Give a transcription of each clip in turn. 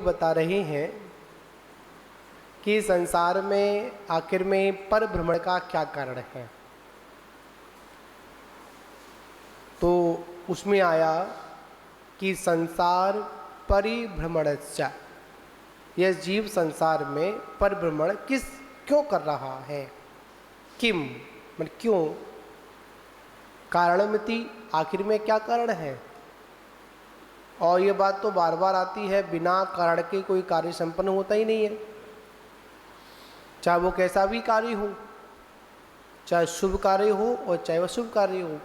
बता रहे हैं कि संसार में आखिर में पर भ्रमण का क्या कारण है। तो उसमें आया कि संसार परिभ्रमणस्य, यह जीव संसार में परिभ्रमण क्यों कर रहा है, किम मतलब क्यों, कारणमिति आखिर में क्या कारण है। और ये बात तो बार बार आती है, बिना कारण के कोई कार्य संपन्न होता ही नहीं है, चाहे वो कैसा भी कार्य हो, चाहे शुभ कार्य हो और चाहे वह शुभ कार्य हो।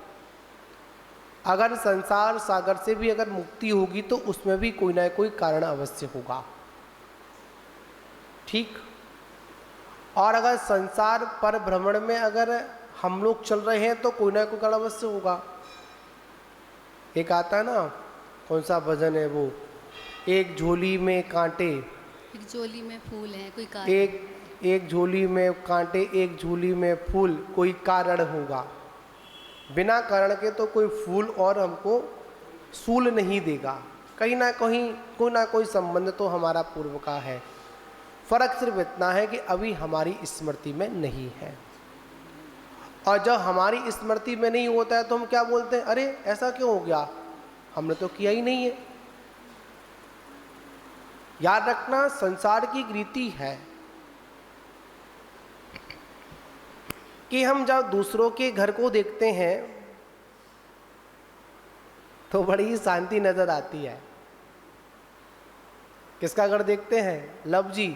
अगर संसार सागर से भी अगर मुक्ति होगी तो उसमें भी कोई ना कोई कारण अवश्य होगा, ठीक। और अगर संसार पर भ्रमण में अगर हम लोग चल रहे हैं तो कोई ना कोई कारण अवश्य होगा। एक आता है ना, कौन सा भजन है वो, एक झोली में कांटे, एक झोली में फूल है, कोई कारण, एक झोली में कांटे एक झोली में फूल, कोई कारण होगा। बिना कारण के तो कोई फूल और हमको सूल नहीं देगा, कहीं ना कहीं कोई ना कोई संबंध तो हमारा पूर्व का है। फर्क सिर्फ इतना है कि अभी हमारी स्मृति में नहीं है, और जब हमारी स्मृति में नहीं होता है तो हम क्या बोलते हैं, अरे ऐसा क्यों हो गया, हमने तो किया ही नहीं है। याद रखना, संसार की रीति है कि हम जब दूसरों के घर को देखते हैं तो बड़ी ही शांति नजर आती है। किसका घर देखते हैं, लव जी।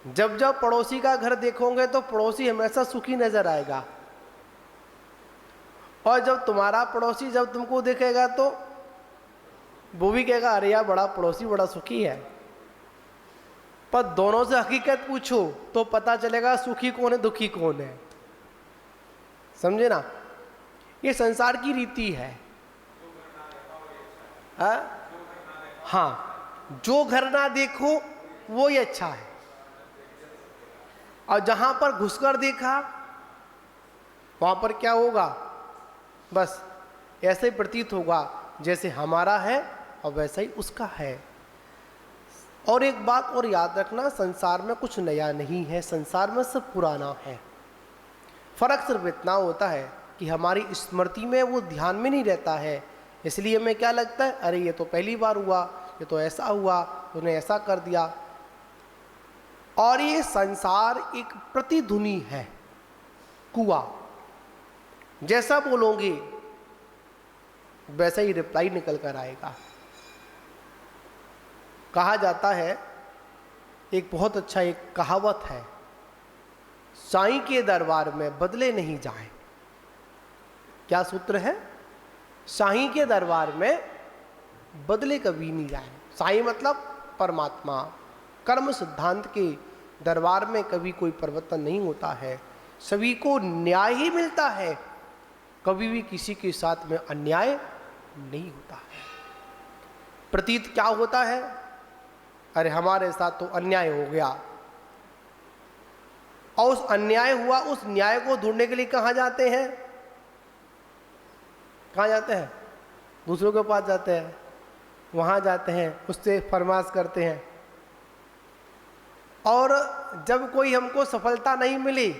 जब जब पड़ोसी का घर देखोगे तो पड़ोसी हमेशा सुखी नजर आएगा, और जब तुम्हारा पड़ोसी जब तुमको देखेगा तो वो भी कहेगा, अरे यार बड़ा पड़ोसी बड़ा सुखी है। पर दोनों से हकीकत पूछो तो पता चलेगा सुखी कौन है दुखी कौन है, समझे ना। ये संसार की रीति है। हाँ, जो घर ना देखो वो ही अच्छा है, और जहां पर घुसकर देखा वहां पर क्या होगा, बस ऐसे ही प्रतीत होगा जैसे हमारा है और वैसा ही उसका है। और एक बात और याद रखना, संसार में कुछ नया नहीं है, संसार में सब पुराना है। फर्क सिर्फ इतना होता है कि हमारी स्मृति में वो ध्यान में नहीं रहता है, इसलिए हमें क्या लगता है, अरे ये तो पहली बार हुआ, ये तो ऐसा हुआ, उन्हें ऐसा कर दिया। और ये संसार एक प्रतिध्वनि है, कुआं, जैसा बोलोगे वैसा ही रिप्लाई निकल कर आएगा। कहा जाता है, एक बहुत अच्छा एक कहावत है, साईं के दरबार में बदले नहीं जाए। क्या सूत्र है, साईं के दरबार में बदले कभी नहीं जाए। साईं मतलब परमात्मा, कर्म सिद्धांत के दरबार में कभी कोई परिवर्तन नहीं होता है, सभी को न्याय ही मिलता है, कभी भी किसी के साथ में अन्याय नहीं होता है। प्रतीत क्या होता है, अरे हमारे साथ तो अन्याय हो गया, और उस अन्याय हुआ, उस न्याय को ढूंढने के लिए कहाँ जाते हैं, कहाँ जाते हैं, दूसरों के पास जाते हैं, वहां जाते हैं, उससे फरमाश करते हैं। और जब कोई हमको सफलता नहीं मिली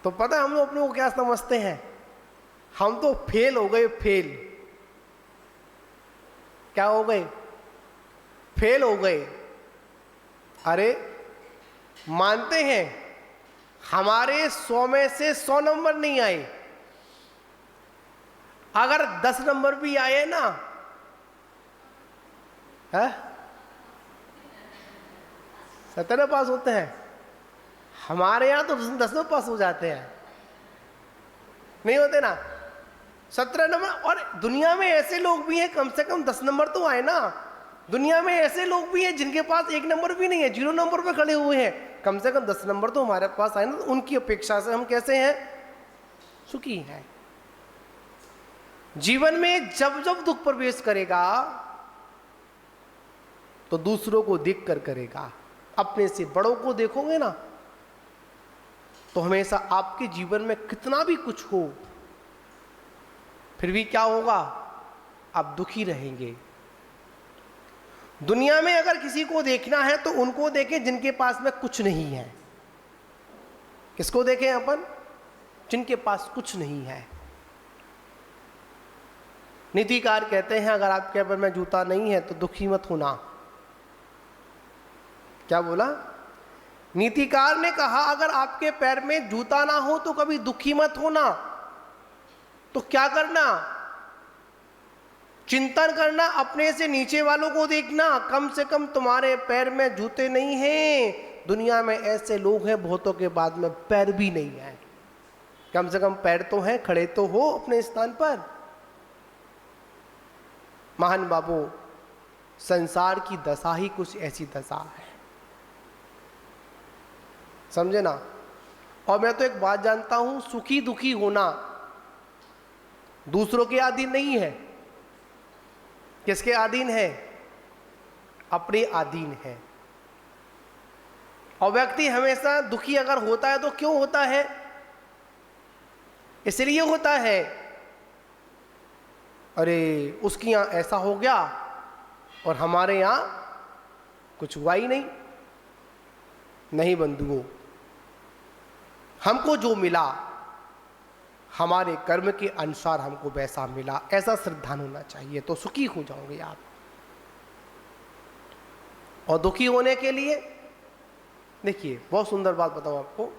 तो पता है हम लोग अपने को क्या समझते हैं, हम तो फेल हो गए, फेल, क्या हो गए, फेल हो गए। अरे मानते हैं हमारे 100 में से 100 नंबर नहीं आए, अगर 10 नंबर भी आए ना, है 17 पास होते हैं, हमारे यहां तो 10 में पास हो जाते हैं, नहीं होते ना, 17 नंबर। और दुनिया में ऐसे लोग भी हैं, कम से कम 10 नंबर तो आए ना। दुनिया में ऐसे लोग भी हैं जिनके पास 1 नंबर भी नहीं है, 0 नंबर पे खड़े हुए हैं, कम से कम 10 नंबर तो हमारे पास आए ना। तो उनकी अपेक्षा से हम कैसे हैं, सुखी हैं। जीवन में जब जब दुख प्रवेश करेगा तो दूसरों को देख कर करेगा, अपने से बड़ों को देखोगे ना तो हमेशा आपके जीवन में कितना भी कुछ हो फिर भी क्या होगा, आप दुखी रहेंगे। दुनिया में अगर किसी को देखना है तो उनको देखें जिनके पास में कुछ नहीं है। किसको देखें अपन? जिनके पास कुछ नहीं है। नीतिकार कहते हैं अगर आपके पैर में जूता नहीं है तो दुखी मत होना। क्या बोला? नीतिकार ने कहा अगर आपके पैर में जूता ना हो तो कभी दुखी मत होना। तो क्या करना? चिंतन करना, अपने से नीचे वालों को देखना। कम से कम तुम्हारे पैर में जूते नहीं हैं। दुनिया में ऐसे लोग हैं बहुतों के बाद में पैर भी नहीं है। कम से कम पैर तो हैं, खड़े तो हो अपने स्थान पर। महान बाबू, संसार की दशा ही कुछ ऐसी दशा है, समझे ना। और मैं तो एक बात जानता हूं, सुखी दुखी होना दूसरों के अधीन नहीं है। किसके अधीन है? अपने अधीन है। और व्यक्ति हमेशा दुखी अगर होता है तो क्यों होता है? इसलिए होता है अरे उसके यहां ऐसा हो गया और हमारे यहां कुछ हुआ ही नहीं। नहीं बंधुओं, हमको जो मिला हमारे कर्म के अनुसार हमको वैसा मिला, ऐसा श्रद्धान होना चाहिए, तो सुखी हो जाओगे आप। और दुखी होने के लिए देखिए बहुत सुंदर बात बताऊं आपको।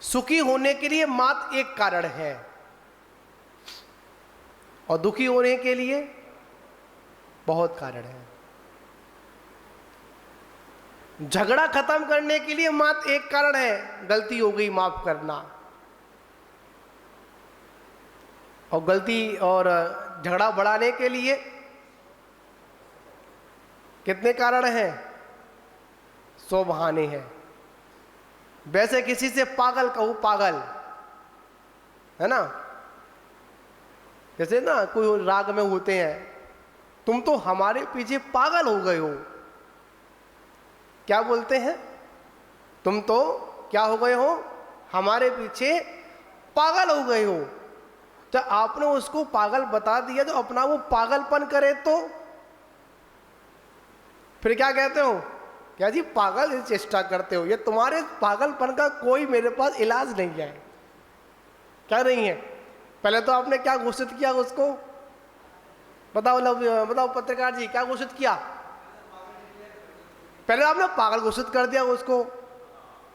सुखी होने के लिए मात्र एक कारण है और दुखी होने के लिए बहुत कारण है। झगड़ा खत्म करने के लिए मात्र एक कारण है, गलती हो गई माफ करना। और गलती और झगड़ा बढ़ाने के लिए कितने कारण हैं? 100 बहाने हैं। वैसे किसी से पागल कहूं, पागल है ना, जैसे ना कोई राग में होते हैं, तुम तो हमारे पीछे पागल हो गए हो। क्या बोलते हैं? तुम तो क्या हो गए हो? हमारे पीछे पागल हो गए हो। तो आपने उसको पागल बता दिया, तो अपना वो पागलपन करे तो फिर क्या कहते हो? क्या जी पागल चेष्टा करते हो? ये तुम्हारे पागलपन का कोई मेरे पास इलाज नहीं है। क्या नहीं है? पहले तो आपने क्या घोषित किया उसको? बताओ बताओ पत्रकार जी, क्या घोषित किया? पहले आपने पागल घोषित कर दिया उसको।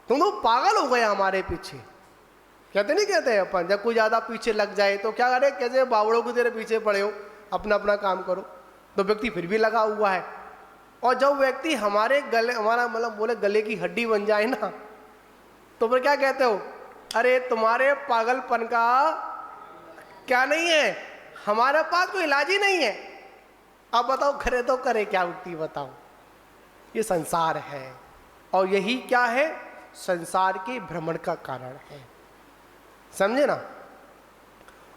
तुम तो पागल हो गए हमारे पीछे। कहते नहीं कहते अपन, जब कोई ज्यादा पीछे लग जाए तो क्या करे? कैसे बावड़ों को तेरे पीछे पड़े हो, अपना अपना काम करो। तो व्यक्ति फिर भी लगा हुआ है। और जब व्यक्ति हमारे गले, हमारा मतलब बोले गले की हड्डी बन जाए ना, तो फिर क्या कहते हो? अरे तुम्हारे पागलपन का क्या नहीं है, हमारे पास कोई इलाज ही नहीं है। अब बताओ करे तो करे क्या? व्यक्ति बताओ। ये संसार है और यही क्या है? संसार के भ्रमण का कारण है, समझे ना।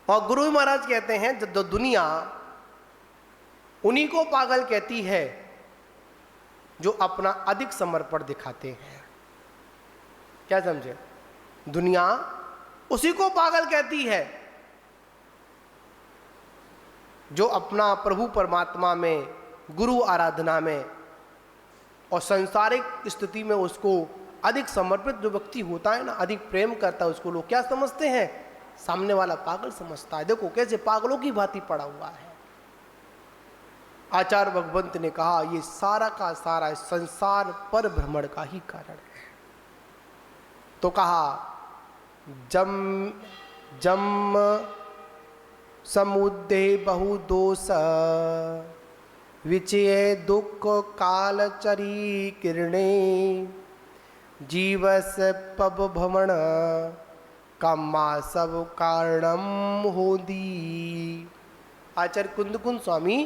और गुरु महाराज कहते हैं जब दुनिया उन्हीं को पागल कहती है जो अपना अधिक समर्पण दिखाते हैं। क्या समझे? दुनिया उसी को पागल कहती है जो अपना प्रभु परमात्मा में, गुरु आराधना में और सांसारिक स्थिति में उसको अधिक समर्पित जो व्यक्ति होता है ना, अधिक प्रेम करता है, उसको लोग क्या समझते हैं? सामने वाला पागल समझता है। देखो कैसे पागलों की भांति पड़ा हुआ है। आचार्य भगवंत ने कहा ये सारा का सारा संसार पर भ्रमण का ही कारण है। तो कहा जम समुद्रे बहु दोष विचय दुख कालचरी किरणे जीवस पब भ्रमण कामा सब कारणम होदी। आचार्य कुंदकुंद स्वामी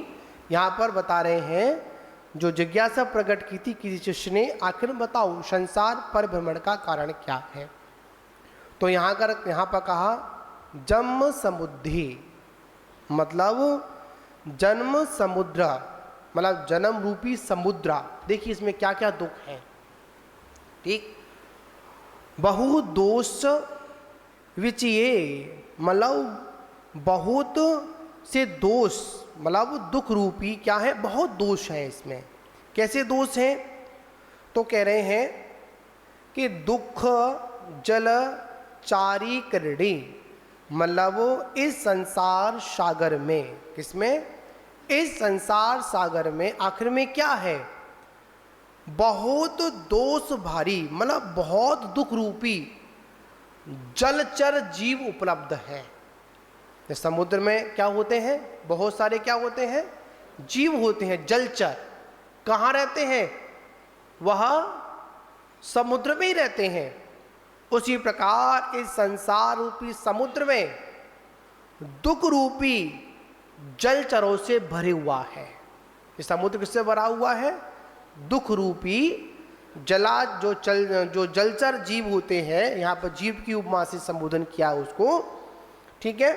यहाँ पर बता रहे हैं, जो जिज्ञासा प्रकट की थी किसी शिष्य ने, आखिर बताओ संसार पर भ्रमण का कारण क्या है। तो यहाँ पर कहा जन्म समुद्री, मतलब जन्म समुद्र, मतलब जन्म रूपी समुद्र। देखिए इसमें क्या क्या दुख है, ठीक। बहु दोष विचये, मतलब बहुत से दोष, मतलब दुख रूपी क्या है, बहुत दोष है इसमें। कैसे दोष हैं? तो कह रहे हैं कि दुख जल चारी करणी, मतलब इस संसार सागर में, किसमें? इस संसार सागर में आखिर में क्या है? बहुत दोष भारी, मतलब बहुत दुख रूपी जलचर जीव उपलब्ध है। समुद्र में क्या होते हैं? बहुत सारे क्या होते हैं? जीव होते हैं, जलचर। कहाँ रहते हैं? वह समुद्र में ही रहते हैं। उसी प्रकार इस संसार रूपी समुद्र में दुख रूपी जलचरों से भरे हुआ है। ये समुद्र किससे भरा हुआ है? दुख रूपी जो जलचर जीव होते हैं, यहाँ पर जीव की उपमा से संबोधन किया उसको, ठीक है।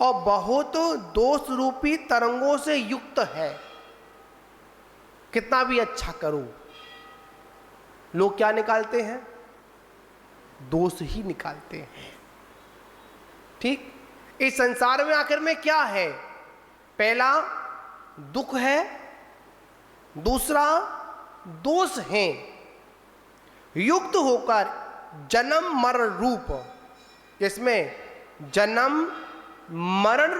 और बहुत दोष रूपी तरंगों से युक्त है। कितना भी अच्छा करो, लोग क्या निकालते हैं? दोष ही निकालते हैं। ठीक। इस संसार में आखिर में क्या है? पहला दुख है, दूसरा दोष है, युक्त होकर जन्म मरण रूप, इसमें जन्म मरण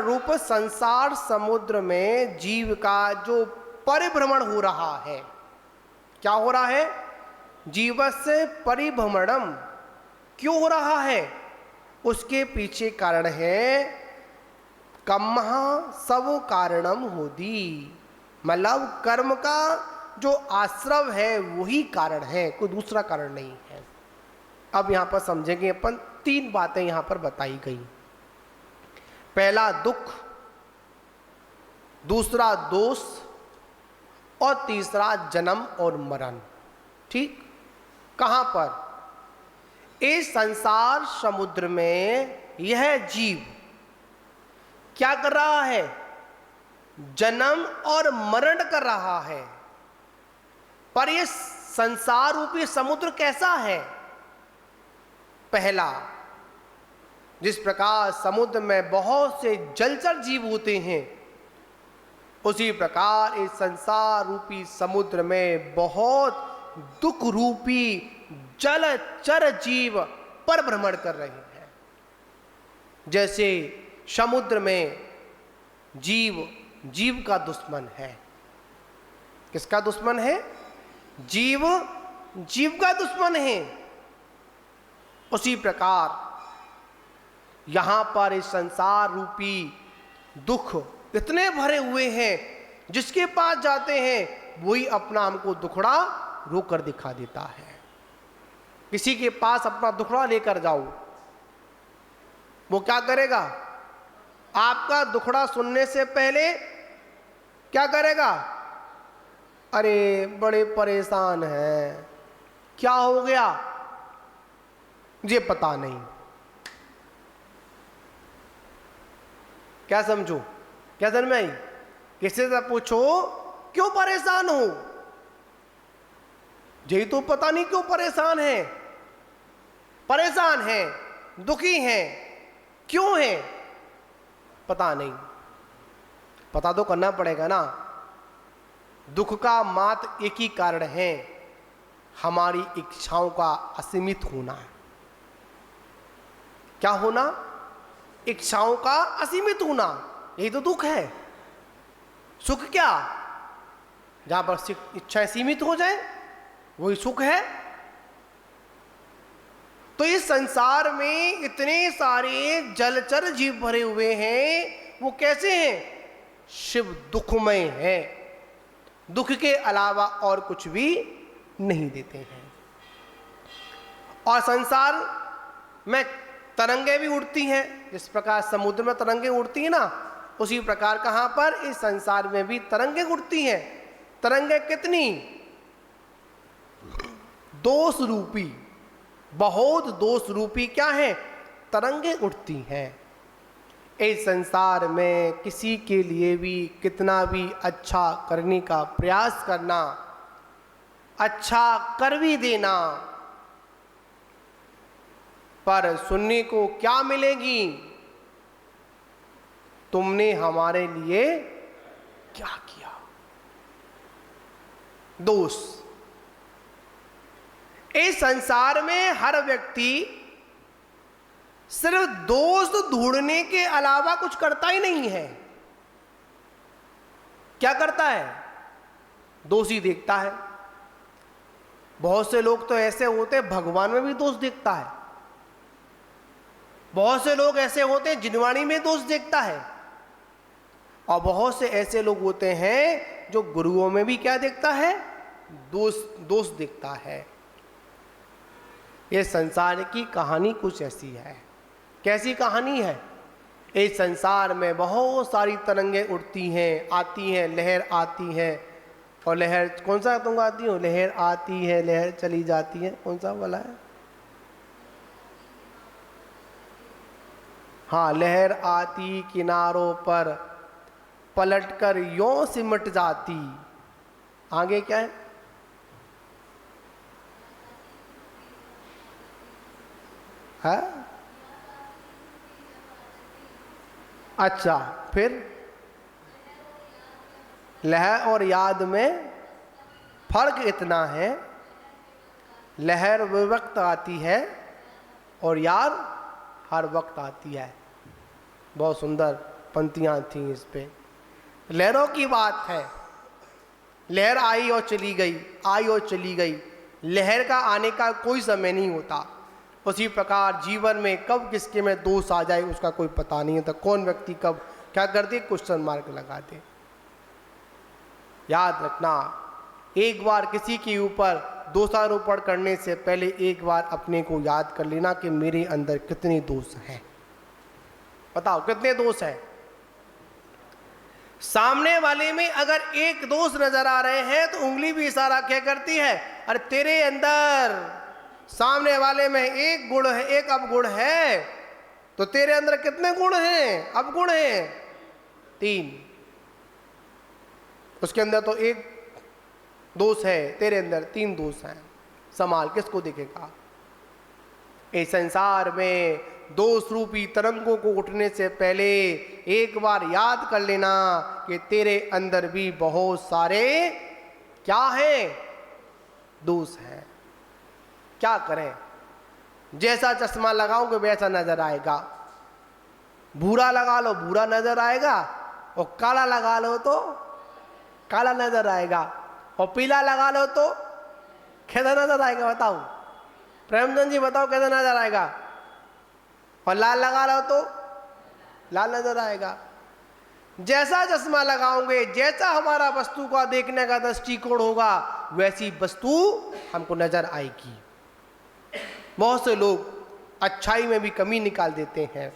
रूप संसार समुद्र में जीव का जो परिभ्रमण हो रहा है। क्या हो रहा है? जीवस्य परिभ्रमणम। क्यों हो रहा है? उसके पीछे कारण है कर्मः सब कारणम होती, मतलब कर्म का जो आश्रव है वही कारण है, कोई दूसरा कारण नहीं है। अब यहां पर समझेंगे अपन, तीन बातें यहां पर बताई गई। पहला दुख, दूसरा दोष और तीसरा जन्म और मरण। ठीक। कहां पर? इस संसार समुद्र में यह जीव क्या कर रहा है? जन्म और मरण कर रहा है। पर यह संसार रूपी समुद्र कैसा है? पहला, जिस प्रकार समुद्र में बहुत से जलचर जीव होते हैं, उसी प्रकार इस संसार रूपी समुद्र में बहुत दुख रूपी जलचर जीव पर भ्रमण कर रहे हैं। जैसे समुद्र में जीव का दुश्मन है। किसका दुश्मन है? जीव का दुश्मन है। उसी प्रकार यहां पर इस संसार रूपी दुख इतने भरे हुए हैं, जिसके पास जाते हैं वही अपना हमको दुखड़ा रोकर दिखा देता है। किसी के पास अपना दुखड़ा लेकर जाओ, वो क्या करेगा? आपका दुखड़ा सुनने से पहले क्या करेगा? अरे बड़े परेशान हैं, क्या हो गया मुझे पता नहीं। क्या समझो? क्या समझ में आई? किसी से पूछो क्यों परेशान हो, यही तो पता नहीं क्यों परेशान है। परेशान है, दुखी है, क्यों है पता नहीं। पता तो करना पड़ेगा ना। दुख का मात्र एक ही कारण है, हमारी इच्छाओं का असीमित होना। क्या होना? इच्छाओं का असीमित होना, यही तो दुख है। सुख क्या? जहां पर इच्छाएं सीमित हो जाए वही सुख है। तो इस संसार में इतने सारे जलचर जीव भरे हुए हैं, वो कैसे हैं? शिव दुखमय है, दुख के अलावा और कुछ भी नहीं देते हैं। और संसार में तरंगे भी उड़ती हैं, जिस प्रकार समुद्र में तरंगे उड़ती हैं ना, उसी प्रकार कहां पर? इस संसार में भी तरंगे उड़ती हैं। तरंगे कितनी? दोष रूपी, बहुत दोष रूपी क्या है? तरंगे उठती हैं। इस संसार में किसी के लिए भी कितना भी अच्छा करने का प्रयास करना, अच्छा कर भी देना, पर सुनने को क्या मिलेगी? तुमने हमारे लिए क्या किया? दोष। इस संसार में हर व्यक्ति सिर्फ दोष ढूंढने के अलावा कुछ करता ही नहीं है। क्या करता है? दोष ही देखता है। बहुत से लोग तो ऐसे होते हैं भगवान में भी दोष देखता है। बहुत से लोग ऐसे होते हैं जिनवाणी में दोष देखता है। और बहुत से ऐसे लोग होते हैं जो गुरुओं में भी क्या देखता है? दोष देखता है। ये संसार की कहानी कुछ ऐसी है। कैसी कहानी है? इस संसार में बहुत सारी तरंगें उठती हैं, आती हैं, लहर आती है, और लहर कौन सा तुम आती हो? लहर आती है, लहर चली जाती है। कौन सा वाला है? हाँ, लहर आती किनारों पर, पलटकर यों सिमट जाती। आगे क्या है? है? अच्छा, फिर लहर और याद में फर्क इतना है, लहर वक्त आती है और याद हर वक्त आती है। बहुत सुंदर पंक्तियां थी इस पे। लहरों की बात है, लहर आई और चली गई, आई और चली गई। लहर का आने का कोई समय नहीं होता। उसी प्रकार जीवन में कब किसके में दोष आ जाए उसका कोई पता नहीं होता। कौन व्यक्ति कब क्या कर दे, क्वेश्चन मार्क लगा दे। याद रखना, एक बार किसी के ऊपर दोषारोपण करने से पहले एक बार अपने को याद कर लेना कि मेरे अंदर कितने दोष हैं। बताओ कितने दोष हैं? सामने वाले में अगर एक दोष नजर आ रहे हैं तो उंगली भी इशारा क्या करती है? अरे तेरे अंदर सामने वाले में एक गुण है, एक अवगुण है, तो तेरे अंदर कितने गुण हैं? अवगुण हैं 3। उसके अंदर तो एक दोष है, तेरे अंदर 3 दोष हैं। संभाल, किसको दिखेगा? इस संसार में दोष रूपी तरंगों को उठने से पहले एक बार याद कर लेना कि तेरे अंदर भी बहुत सारे क्या हैं? दोष हैं। क्या करें? जैसा चश्मा लगाओगे वैसा नजर आएगा। भूरा लगा लो भूरा नजर आएगा, और काला लगा लो तो काला नजर आएगा, और पीला लगा लो तो कैसा नजर आएगा? बताओ प्रेमचंद जी, बताओ कैसा नजर आएगा? और लाल लगा लो तो लाल नजर आएगा। जैसा चश्मा लगाओगे, जैसा हमारा वस्तु का देखने का दृष्टिकोण होगा, वैसी वस्तु हमको नजर आएगी। बहुत से लोग अच्छाई में भी कमी निकाल देते हैं,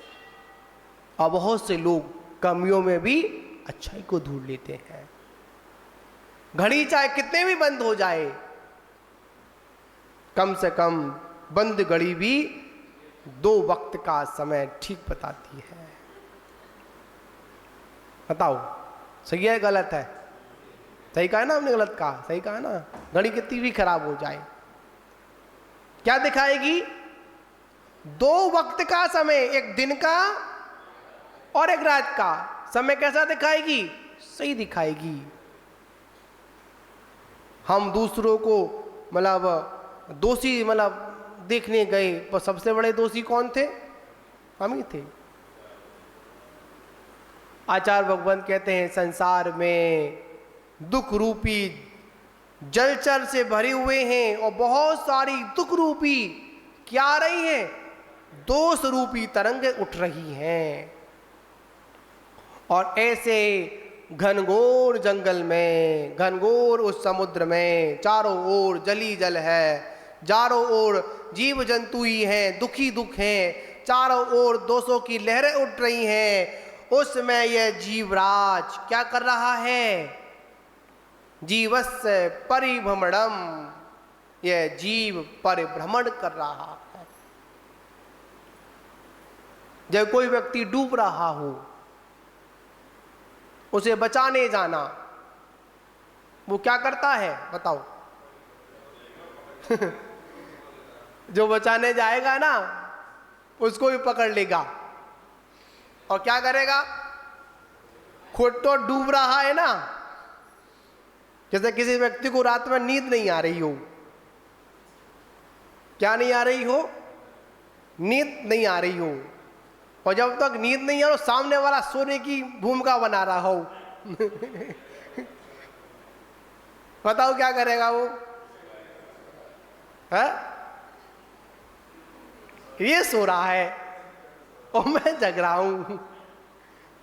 और बहुत से लोग कमियों में भी अच्छाई को ढूंढ लेते हैं। घड़ी चाहे कितने भी बंद हो जाए, कम से कम बंद घड़ी भी 2 वक्त का समय ठीक बताती है। बताओ सही है गलत है? सही कहा ना हमने? गलत कहा? सही कहा ना? घड़ी कितनी भी खराब हो जाए क्या दिखाएगी? 2 वक्त का समय, एक दिन का और एक रात का समय। कैसा दिखाएगी? सही दिखाएगी। हम दूसरों को दोषी देखने गए, पर सबसे बड़े दोषी कौन थे? हम ही थे। आचार्य भगवंत कहते हैं संसार में दुख रूपी जलचर से भरे हुए हैं, और बहुत सारी दुख रूपी क्या आ रही हैं? दोष रूपी तरंगें उठ रही हैं। और ऐसे घनघोर जंगल में, घनघोर उस समुद्र में चारों ओर जली जल है, चारों ओर जीव जंतु ही हैं, दुखी दुख हैं, चारों ओर दोषों की लहरें उठ रही हैं। उसमें यह जीवराज क्या कर रहा है? जीवस्य परिभ्रमणम, यह जीव परिभ्रमण कर रहा है। जब कोई व्यक्ति डूब रहा हो, उसे बचाने जाना, वो क्या करता है? बताओ जो बचाने जाएगा ना, उसको भी पकड़ लेगा और क्या करेगा, खुद तो डूब रहा है ना। जैसे किसी व्यक्ति को रात में नींद नहीं आ रही हो, क्या नहीं आ रही हो, नींद नहीं आ रही हो, और जब तक नींद नहीं आ रही सामने वाला सोने की भूमिका बना रहा हो बताओ क्या करेगा वो, है? ये सो रहा है और मैं जग रहा हूं,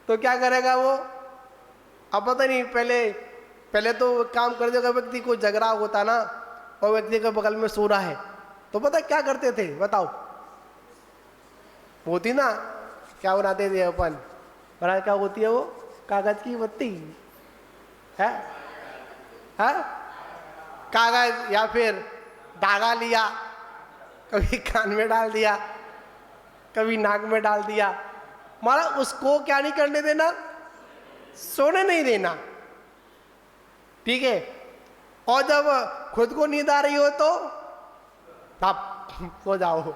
तो क्या करेगा वो? अब पता नहीं, पहले तो काम कर देगा व्यक्ति को जग रहा होता ना, और व्यक्ति के बगल में सो रहा है, तो पता क्या करते थे बताओ? होती ना, क्या बनाते थे अपन, बड़ा क्या होती है वो, कागज की बत्ती है, कागज या फिर धागा लिया, कभी कान में डाल दिया, कभी नाक में डाल दिया, मारा उसको क्या नहीं करने देना, सोने नहीं देना, ठीक है। और जब खुद को नींद आ रही हो तो आप सो जाओ।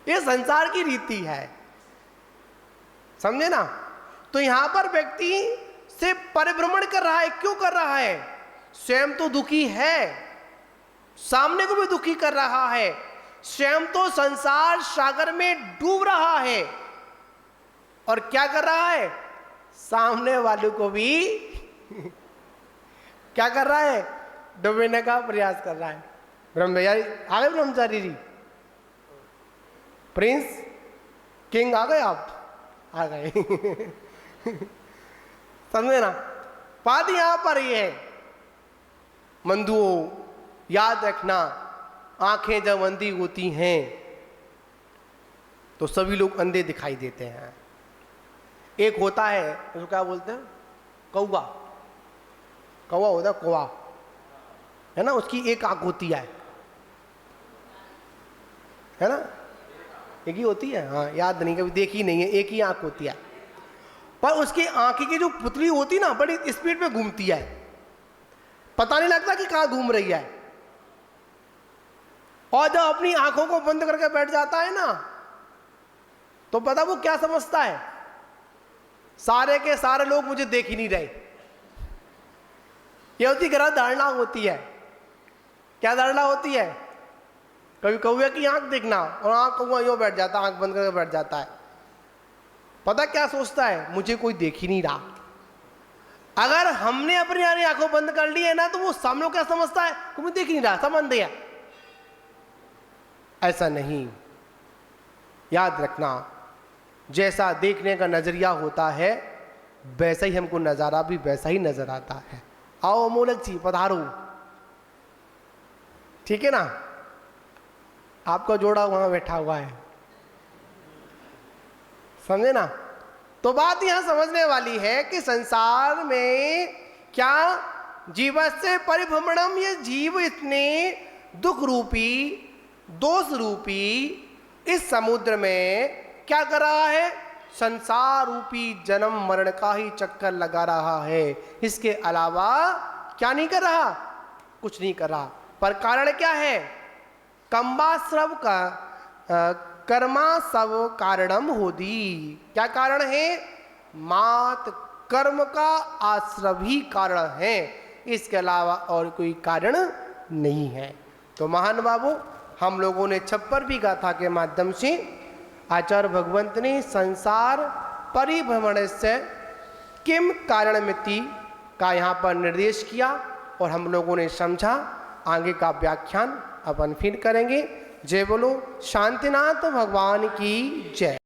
ये संसार की रीति है, समझे ना। तो यहां पर व्यक्ति से परिभ्रमण कर रहा है, क्यों कर रहा है? स्वयं तो दुखी है, सामने को भी दुखी कर रहा है, स्वयं तो संसार सागर में डूब रहा है, और क्या कर रहा है, सामने वाले को भी क्या कर रहा है, डुबने का प्रयास कर रहा है। ब्रह्मचारी आ गए, ब्रह्मचारी जी, प्रिंस किंग आ गए, आप आ गए समझे ना। बात यहां पर ये है, बंधुओं याद रखना, आंखें जब अंधी होती हैं तो सभी लोग अंधे दिखाई देते हैं। एक होता है, उसको क्या बोलते हैं, कौवा, कौवा होता है, कौवा है ना, उसकी एक आंख होती है ना, एक ही होती है, हाँ याद नहीं, कभी देखी नहीं है, एक ही आंख होती है, पर उसकी आंखें की जो पुतली होती ना बड़ी स्पीड में घूमती है, पता नहीं लगता कि कहां घूम रही है। और जब अपनी आंखों को बंद करके बैठ जाता है ना, तो पता वो क्या समझता है, सारे के सारे लोग मुझे देख ही नहीं रहे। ये होती गलत धारणा होती है। क्या धारणा होती है? कभी कौवे की आंख देखना और आंख कौवा यूं बैठ जाता, आंख बंद करके बैठ जाता है, पता क्या सोचता है, मुझे कोई देख ही नहीं रहा। अगर हमने अपनी यारी आंखों बंद कर ली है ना, तो वो सामने क्या समझता है, कि मुझे देख ही नहीं रहा, संबंध है। ऐसा नहीं, याद रखना, जैसा देखने का नजरिया होता है वैसा ही हमको नजारा भी वैसा ही नजर आता है। आओ मोलक जी पधारो, ठीक है ना, आपका जोड़ा वहां बैठा हुआ है, समझे ना। तो बात यहां समझने वाली है कि संसार में क्या जीवस्य परिभ्रमणम, ये जीव इतने दुख रूपी दोष रूपी इस समुद्र में क्या कर रहा है, संसार रूपी जन्म मरण का ही चक्कर लगा रहा है, इसके अलावा क्या नहीं कर रहा, कुछ नहीं कर रहा। पर कारण क्या है, कंबाश्रव का कर्मा सब कारणम होदी, क्या कारण है, मात कर्म का आश्रव ही कारण है, इसके अलावा और कोई कारण नहीं है। तो महान बाबू, हम लोगों ने छप्पर भी गाथा के माध्यम से आचार्य भगवंत ने संसार परिभ्रमण से किम कारणमिति का यहाँ पर निर्देश किया, और हम लोगों ने समझा। आगे का व्याख्यान अपन फिर करेंगे। जय बोलो शांतिनाथ भगवान की जय।